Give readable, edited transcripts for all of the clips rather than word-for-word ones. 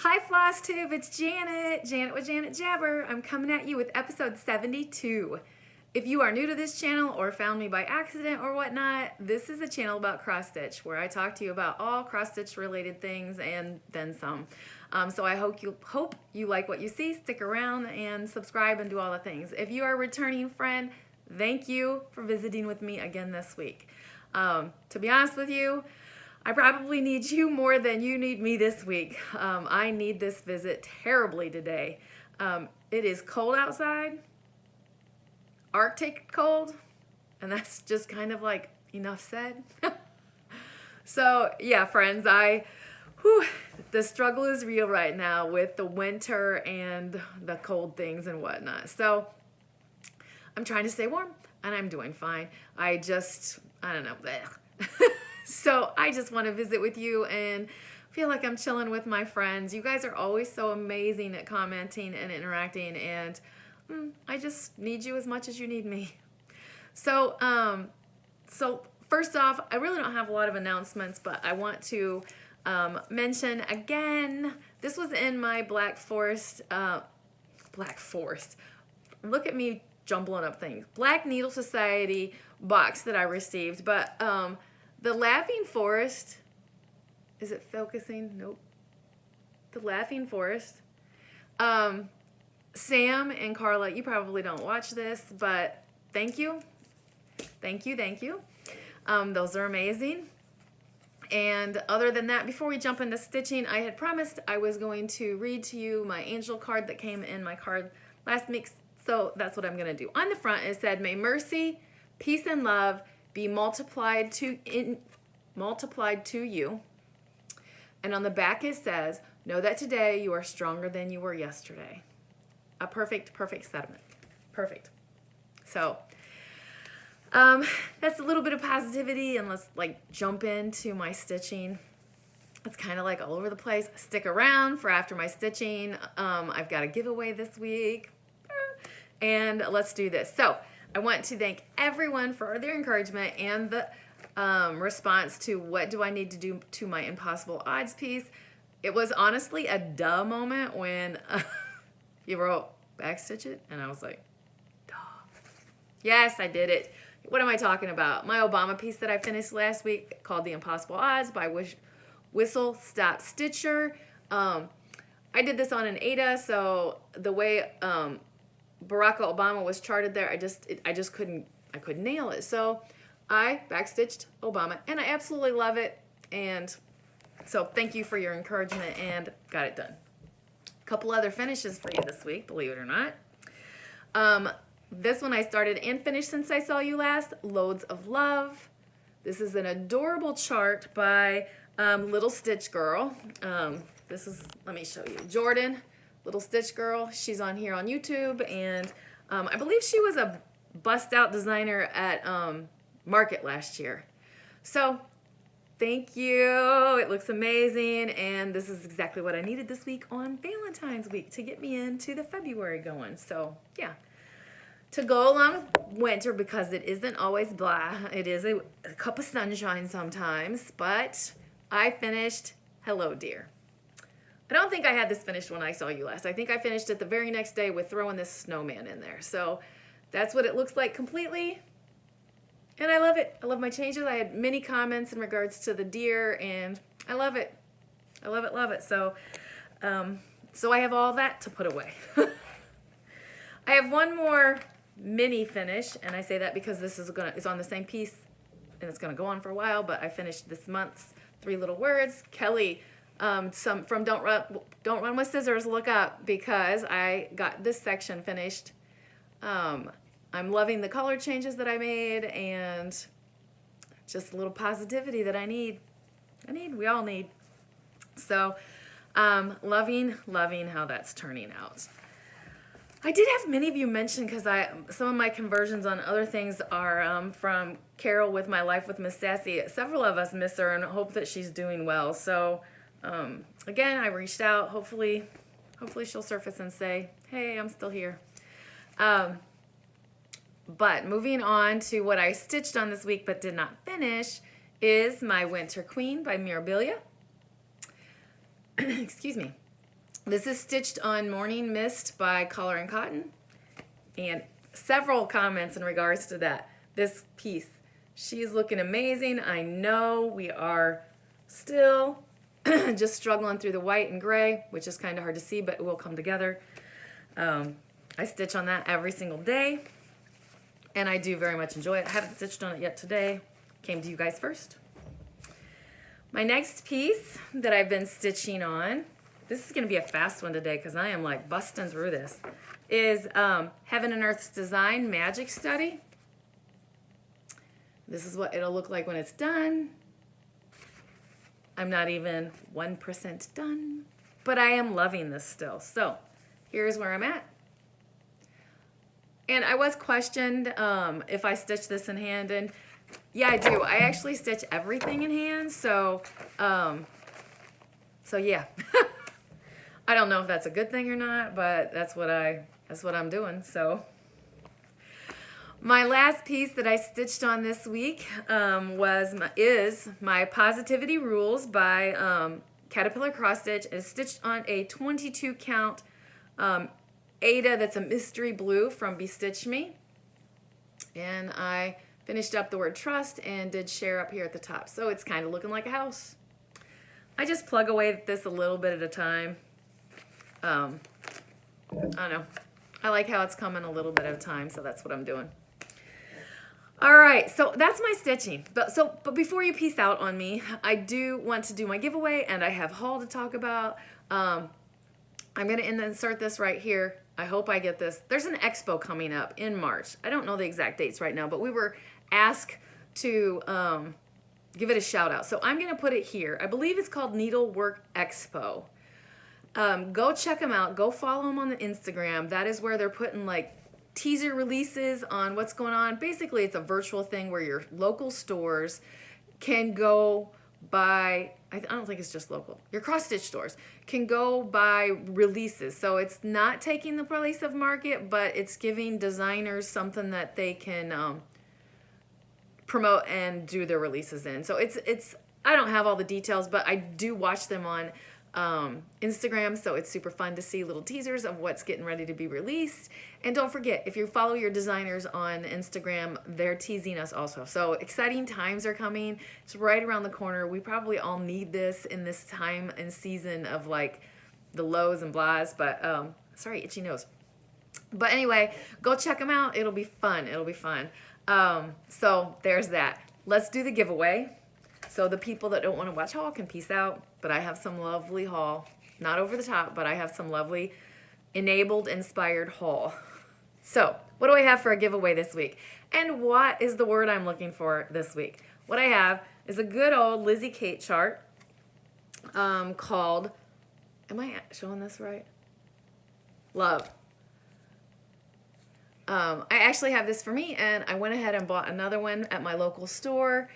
Hi Flosstube, it's Janet with Janet Jabber. I'm coming at you with episode 72. If you are new to this channel or found me by accident or whatnot, this is a channel about cross stitch where I talk to you about all cross stitch related things and then some. So I hope you like what you see, stick around and subscribe and do all the things. If you are a returning friend, thank you for visiting with me again this week. To be honest with you, I probably need you more than you need me this week. I need this visit terribly today. It is cold outside, Arctic cold, and that's just kind of like enough said. So yeah, friends, the struggle is real right now with the winter and the cold things and whatnot. So I'm trying to stay warm and I'm doing fine. I don't know. So I just want to visit with you and feel like I'm chilling with my friends. You guys are always so amazing at commenting and interacting, and I just need you as much as you need me. So, first off, I really don't have a lot of announcements, but I want to mention again, this was in my Black Forest, look at me jumbling up things, Black Needle Society box that I received, but the Laughing Forest, is it focusing? Nope. The Laughing Forest. Sam and Carla, you probably don't watch this, but thank you. Thank you, thank you. Those are amazing. And other than that, before we jump into stitching, I had promised I was going to read to you my angel card that came in my card last week, so that's what I'm going to do. On the front, it said, "May mercy, peace, and love be multiplied to you." And on the back it says, "Know that today you are stronger than you were yesterday." A perfect sentiment. Perfect. So that's a little bit of positivity, and let's jump into my stitching. It's kind of like all over the place. Stick around for after my stitching. I've got a giveaway this week, and let's do this. So I want to thank everyone for their encouragement and the response to what do I need to do to my Impossible Odds piece. It was honestly a duh moment when you wrote backstitch it, and I was like, duh. Yes, I did it. What am I talking about? My Obama piece that I finished last week called The Impossible Odds by Whistle Stop Stitcher. I did this on an Ada, so the way Barack Obama was charted there, I couldn't nail it. So I backstitched Obama, and I absolutely love it. And so thank you for your encouragement, and got it done. A couple other finishes for you this week, believe it or not. This one I started and finished since I saw you last, Loads of Love. This is an adorable chart by Little Stitch Girl. Let me show you, Jordan, Little Stitch Girl. She's on here on YouTube, and I believe she was a bust-out designer at Market last year. So thank you. It looks amazing, and this is exactly what I needed this week on Valentine's week to get me into the February going. So yeah, to go along with winter, because it isn't always blah. It is a cup of sunshine sometimes, but I finished Hello Dear. I don't think I had this finished when I saw you last. I think I finished it the very next day with throwing this snowman in there. So that's what it looks like completely. And I love it. I love my changes. I had many comments in regards to the deer, and I love it. I love it, love it. So, so I have all that to put away. I have one more mini finish, and I say that because this is it's on the same piece, and it's gonna go on for a while, but I finished this month's 3 Little Words. Kelly, some from Don't Run with Scissors, look up, because I got this section finished. I'm loving the color changes that I made, and just a little positivity that I need. We all need. So, loving how that's turning out. I did have many of you mention, because some of my conversions on other things are from Carol with My Life with Miss Sassy. Several of us miss her and hope that she's doing well. So, again, I reached out. Hopefully she'll surface and say, hey, I'm still here. But moving on to what I stitched on this week but did not finish is my Winter Queen by Mirabilia. Excuse me. This is Stitched on Morning Mist by Color and Cotton. And several comments in regards to that. This piece. She's looking amazing. I know we are still just struggling through the white and gray, which is kind of hard to see, but it will come together. I stitch on that every single day, and I do very much enjoy it. I haven't stitched on it yet today. Came to you guys first. My next piece that I've been stitching on, this is going to be a fast one today because I am like busting through this, is Heaven and Earth's Design Magic Study. This is what it'll look like when it's done. I'm not even 1% done, but I am loving this still. So here's where I'm at. And I was questioned if I stitch this in hand, and yeah, I do. I actually stitch everything in hand, so yeah. I don't know if that's a good thing or not, but that's what I'm doing. So my last piece that I stitched on this week is my Positivity Rules by Caterpillar Cross Stitch. It's stitched on a 22 count Ada that's a mystery blue from Bestitch Me. And I finished up the word trust and did share up here at the top. So it's kind of looking like a house. I just plug away at this a little bit at a time. I don't know. I like how it's coming a little bit at a time, so that's what I'm doing. All right, so that's my stitching. But before you peace out on me, I do want to do my giveaway, and I have haul to talk about. I'm going to insert this right here. I hope I get this. There's an expo coming up in March. I don't know the exact dates right now, but we were asked to give it a shout out. So I'm going to put it here. I believe it's called Needlework Expo. Go check them out. Go follow them on the Instagram. That is where they're putting like teaser releases on what's going on. Basically, it's a virtual thing where your local stores can go buy, I don't think it's just local, your cross stitch stores can go buy releases. So it's not taking the place of market, but it's giving designers something that they can promote and do their releases in. So it's I don't have all the details, but I do watch them on Instagram, so it's super fun to see little teasers of what's getting ready to be released. And don't forget, if you follow your designers on Instagram, they're teasing us also. So exciting times are coming. It's right around the corner. We probably all need this in this time and season of like the lows and blahs, but sorry, itchy nose. But anyway, go check them out. It'll be fun. It'll be fun. So there's that. Let's do the giveaway. So the people that don't want to watch haul can peace out, but I have some lovely haul. Not over the top, but I have some lovely enabled, inspired haul. So what do I have for a giveaway this week? And what is the word I'm looking for this week? What I have is a good old Lizzie Kate chart called, am I showing this right? Love. I actually have this for me, and I went ahead and bought another one at my local store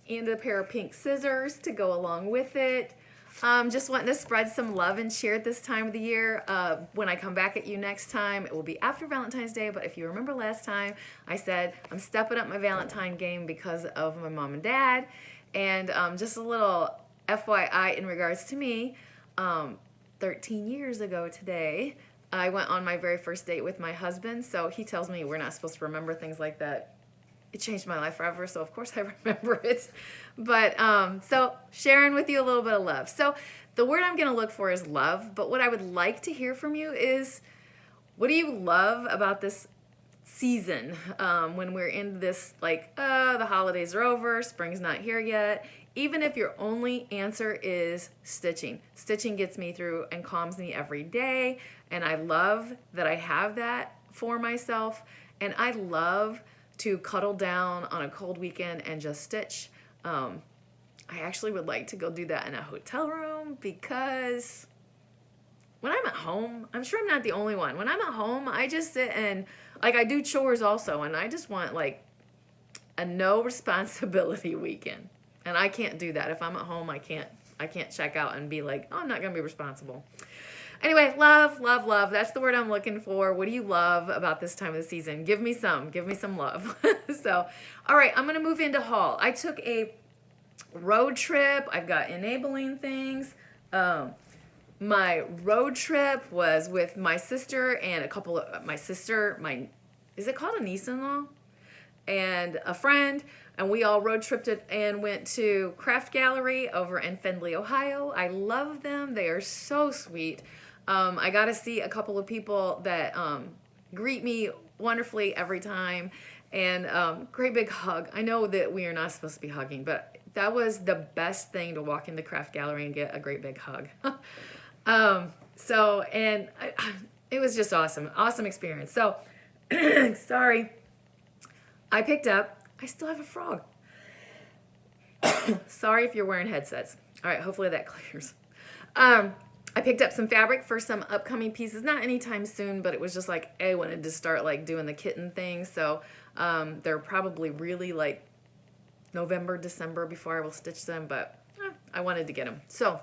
and a pair of pink scissors to go along with it. Just wanting to spread some love and cheer at this time of the year. When I come back at you next time, it will be after Valentine's Day, but if you remember last time, I said I'm stepping up my Valentine game because of my mom and dad. And just a little FYI in regards to me, 13 years ago today, I went on my very first date with my husband, so he tells me we're not supposed to remember things like that. It changed my life forever, so of course I remember it. But so sharing with you a little bit of love. So the word I'm going to look for is love, but what I would like to hear from you is, what do you love about this season when we're in this, like, the holidays are over, spring's not here yet? Even if your only answer is stitching. Stitching gets me through and calms me every day, and I love that I have that for myself, and I love to cuddle down on a cold weekend and just stitch. I actually would like to go do that in a hotel room, because when I'm at home, I'm sure I'm not the only one. When I'm at home, I just sit and, like, I do chores also, and I just want, like, a no responsibility weekend. And I can't do that. If I'm at home, I can't check out and be like, oh, I'm not going to be responsible. Anyway, love, love, love. That's the word I'm looking for. What do you love about this time of the season? Give me some love. So, all right, I'm going to move into haul. I took a road trip. I've got enabling things. My road trip was with my sister and a couple of is it called a niece-in-law? And a friend, and we all road tripped it and went to Craft Gallery over in Findlay, Ohio. I love them. They are so sweet. I got to see a couple of people that greet me wonderfully every time, and great big hug. I know that we are not supposed to be hugging, but that was the best thing, to walk into Craft Gallery and get a great big hug. It was just awesome experience. So, sorry, I still have a frog. Sorry if you're wearing headsets. All right, hopefully that clears. I picked up some fabric for some upcoming pieces, not anytime soon, but it was just like, I wanted to start like doing the kitten thing. So they're probably really like November, December before I will stitch them, but I wanted to get them. So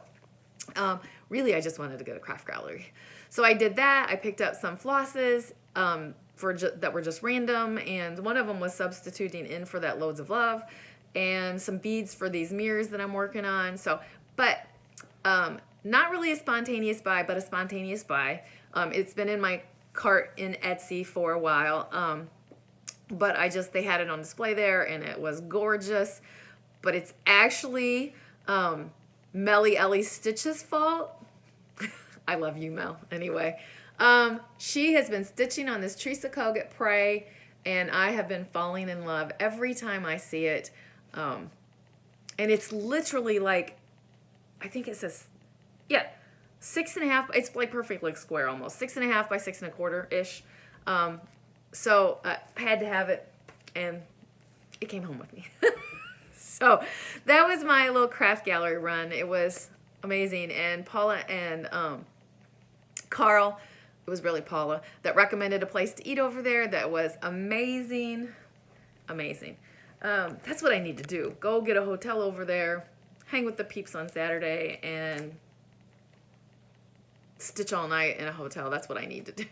really, I just wanted to go to Craft Gallery. So I did that. I picked up some flosses that were just random, and one of them was substituting in for that Loads of Love, and some beads for these mirrors that I'm working on. So, but not really a spontaneous buy, but a spontaneous buy. It's been in my cart in Etsy for a while, but they had it on display there, and it was gorgeous. But it's actually Melanie Stitches' fault. I love you, Mel. Anyway, she has been stitching on this Teresa Kogut Prey, and I have been falling in love every time I see it. And it's literally like, I think it says, 6.5. It's like perfect, like square almost. 6.5 by 6.25 ish. So I had to have it, and it came home with me. So that was my little Craft Gallery run. It was amazing. And Paula and Carl, it was really Paula, that recommended a place to eat over there that was amazing. Amazing. That's what I need to do. Go get a hotel over there, hang with the peeps on Saturday, and stitch all night in a hotel. That's what I need to do.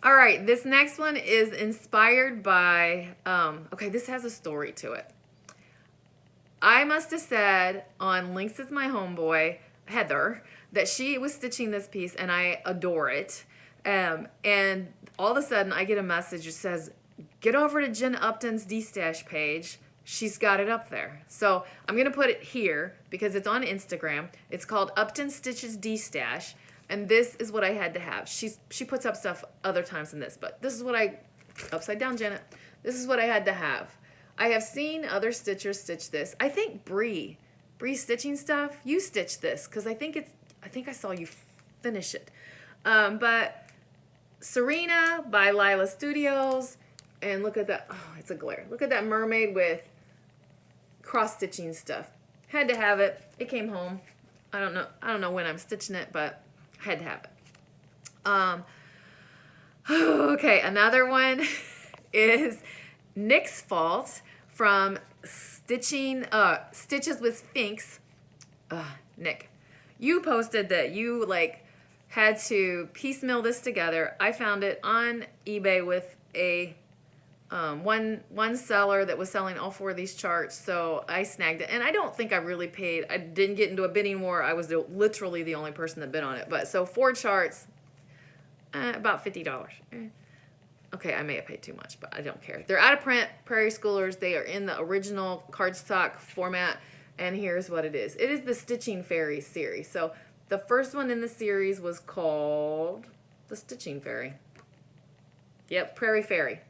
All right, this next one is inspired by, okay, this has a story to it. I must have said on Lynx is my homeboy, Heather, that she was stitching this piece, and I adore it. And all of a sudden, I get a message that says, get over to Jen Upton's D-Stash page. She's got it up there. So I'm going to put it here because it's on Instagram. It's called Upton Stitches D-Stash. And this is what I had to have. She puts up stuff other times than this, but this is what upside down, Janet. This is what I had to have. I have seen other stitchers stitch this. I think Bree stitching stuff, you stitched this because I think I saw you finish it. But Serena by Lila Studios, and look at that. Oh, it's a glare. Look at that mermaid with cross stitching stuff. Had to have it. It came home. I don't know when I'm stitching it, but I had to have it. Okay, another one is Nick's Fault from Stitches with Finks. Nick, you posted that you had to piecemeal this together. I found it on eBay with a one seller that was selling all 4 of these charts, so I snagged it. And I don't think I really paid. I didn't get into a bidding war. I was literally the only person that bid on it. But so 4 charts, about $50. Okay, I may have paid too much, but I don't care. They're out of print, Prairie Schoolers. They are in the original cardstock format, and here's what it is. It is the Stitching Fairy series. So the first one in the series was called the Stitching Fairy. Yep, Prairie Fairy.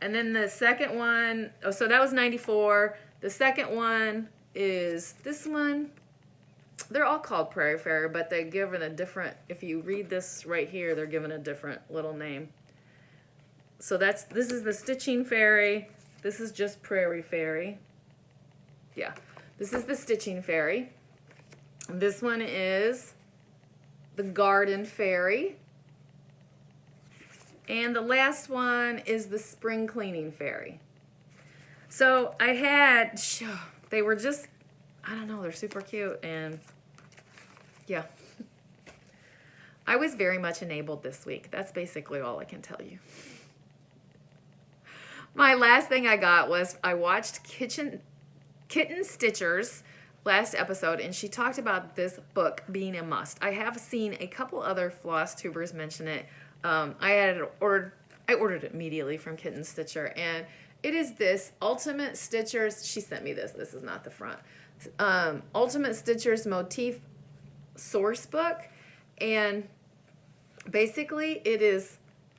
And then the second one, so that was 94. The second one is this one. They're all called Prairie Fairy, but they're given a different, if you read this right here, they're given a different little name. So this is the Stitching Fairy. This is just Prairie Fairy. Yeah, this is the Stitching Fairy. This one is the Garden Fairy. And the last one is the Spring Cleaning Fairy. So I had, they were just, I don't know, they're super cute. And yeah, I was very much enabled this week. That's basically all I can tell you. My last thing I got was I watched Kitten Stitchers last episode, and she talked about this book being a must. I have seen a couple other floss tubers mention it. I ordered it immediately from Kitten Stitcher, and it is this Ultimate Stitchers. She sent me this. This is not the front. Ultimate Stitchers Motif Source Book, and basically it is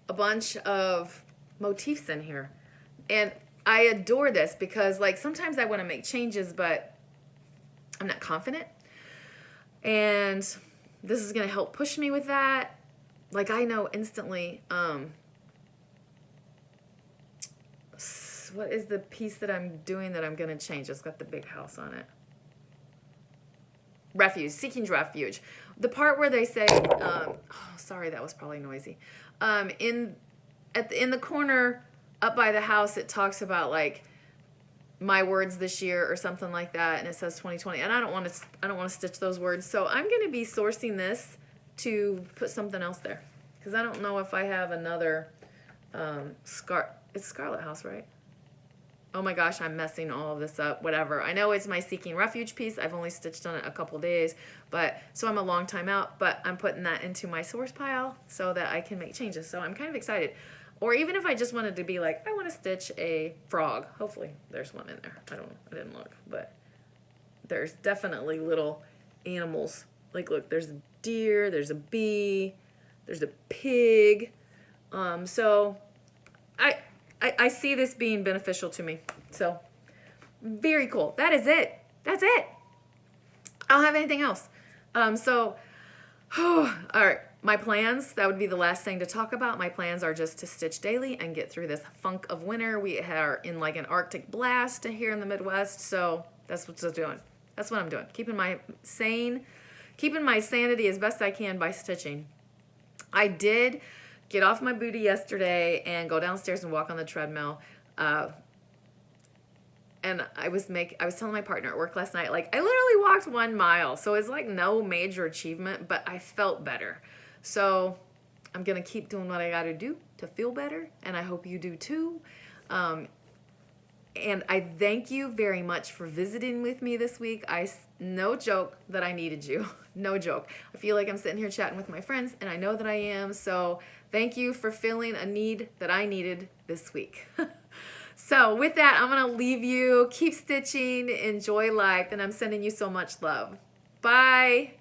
a bunch of motifs in here, and I adore this because, like, sometimes I want to make changes, but I'm not confident, and this is going to help push me with that. Like, I know instantly, what is the piece that I'm doing that I'm going to change? It's got the big house on it. Refuge, Seeking Refuge. The part where they say, oh, sorry, that was probably noisy. In the corner up by the house, it talks about, like, my words this year or something like that, and it says 2020, and I don't want to stitch those words, so I'm going to be sourcing this to put something else there, because I don't know if I have another it's Scarlet House, right? Oh my gosh, I'm messing all of this up. Whatever. I know it's my Seeking Refuge piece. I've only stitched on it a couple days, so I'm a long time out, but I'm putting that into my source pile so that I can make changes. So I'm kind of excited. Or even if I just wanted to be like, I want to stitch a frog. Hopefully there's one in there. I don't know. I didn't look, but there's definitely little animals. Like, look, there's a deer, there's a bee, there's a pig. So I see this being beneficial to me. So very cool. That is it. That's it. I don't have anything else. All right. My plans, that would be the last thing to talk about. My plans are just to stitch daily and get through this funk of winter. We are in like an Arctic blast here in the Midwest, so that's what I'm doing. That's what I'm doing. Keeping my sanity as best I can by stitching. I did get off my booty yesterday and go downstairs and walk on the treadmill. And I was telling my partner at work last night, like, I literally walked 1 mile, so it's like no major achievement, but I felt better. So I'm going to keep doing what I got to do to feel better, and I hope you do too. And I thank you very much for visiting with me this week. No joke that I needed you. No joke. I feel like I'm sitting here chatting with my friends, and I know that I am. So thank you for filling a need that I needed this week. So with that, I'm going to leave you. Keep stitching. Enjoy life, and I'm sending you so much love. Bye.